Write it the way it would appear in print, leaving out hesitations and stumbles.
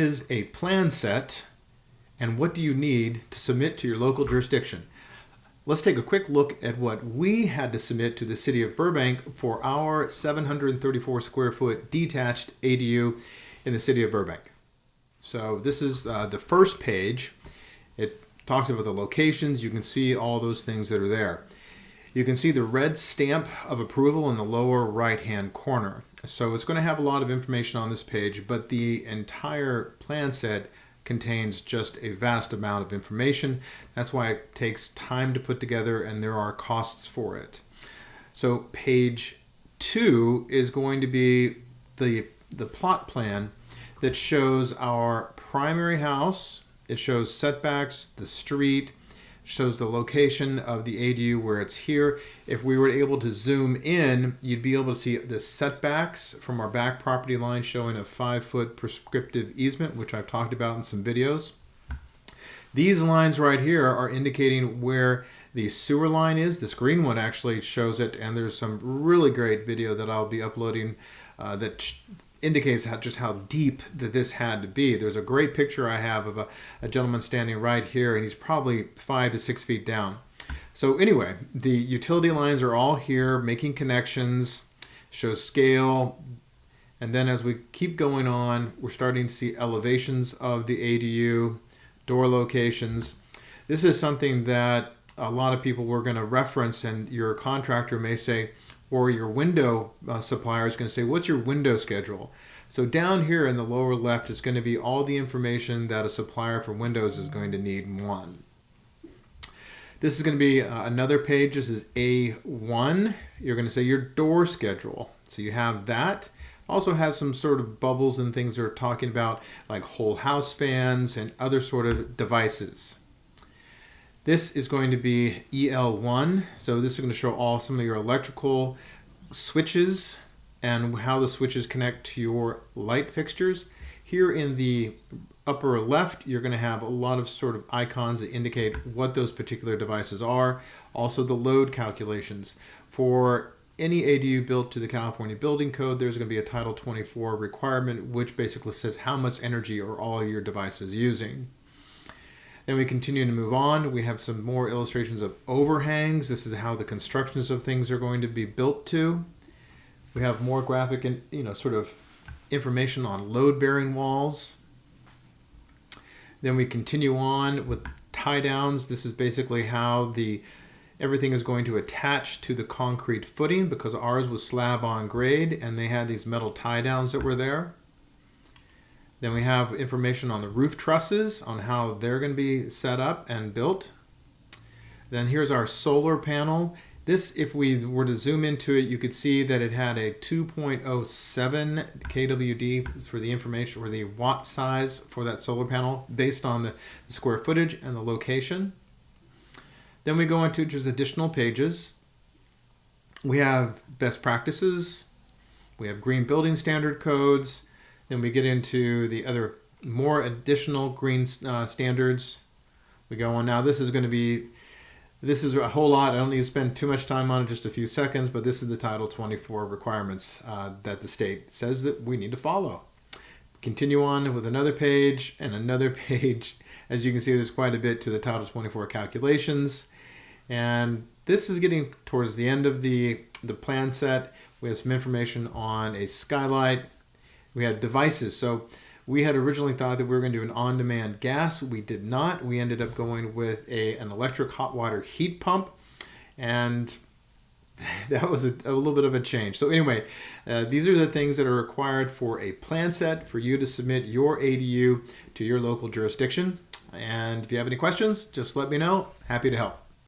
Is a plan set, and what do you need to submit to your local jurisdiction? Let's take a quick look at what we had to submit to the City of Burbank for our 734 square foot detached ADU in the City of Burbank. So this is the first page. It talks about the locations. You can see all those things that are there. You can see the red stamp of approval in the lower right-hand corner. So it's going to have a lot of information on this page, but the entire plan set contains just a vast amount of information. That's why it takes time to put together, and there are costs for it. So page 2 is going to be the plot plan that shows our primary house. It shows setbacks, the street, shows the location of the ADU where it's here. If we were able to zoom in, you'd be able to see the setbacks from our back property line showing a 5-foot prescriptive easement, which I've talked about in some videos. These lines right here are indicating where the sewer line is. This green one actually shows it, and there's some really great video that I'll be uploading that indicates just how deep that this had to be. There's a great picture I have of a gentleman standing right here, and he's probably 5 to 6 feet down. So anyway, the utility lines are all here, making connections, shows scale, and then as we keep going on, we're starting to see elevations of the ADU, door locations. This is something that a lot of people were going to reference, and your contractor may say, or your window supplier is going to say, what's your window schedule? So down here in the lower left is going to be all the information that a supplier for windows is going to need. One. This is going to be another page. This is A1. You're going to say your door schedule. So you have that. Also have some sort of bubbles and things they're talking about, like whole house fans and other sort of devices. This is going to be EL1. So this is going to show all some of your electrical switches and how the switches connect to your light fixtures. Here in the upper left, you're going to have a lot of sort of icons that indicate what those particular devices are. Also the load calculations. For any ADU built to the California Building Code, there's going to be a Title 24 requirement, which basically says how much energy are all your devices using. Then we continue to move on. We have some more illustrations of overhangs. This is how the constructions of things are going to be built to. We have more graphic and sort of information on load-bearing walls. Then we continue on with tie downs. This is basically how everything is going to attach to the concrete footing, because ours was slab on grade and they had these metal tie downs that were there. Then we have information on the roof trusses, on how they're going to be set up and built. Then here's our solar panel. This, if we were to zoom into it, you could see that it had a 2.07 kWd for the information, or the watt size for that solar panel based on the square footage and the location. Then we go into just additional pages. We have best practices. We have green building standard codes. Then we get into the other more additional green standards. We go on now. This is a whole lot. I don't need to spend too much time on it, just a few seconds, but this is the Title 24 requirements that the state says that we need to follow. Continue on with another page and another page. As you can see, there's quite a bit to the Title 24 calculations. And this is getting towards the end of the plan set. We have some information on a skylight. We had devices. So we had originally thought that we were going to do an on-demand gas. We did not. We ended up going with an electric hot water heat pump. And that was a little bit of a change. So anyway, these are the things that are required for a plan set for you to submit your ADU to your local jurisdiction. And if you have any questions, just let me know. Happy to help.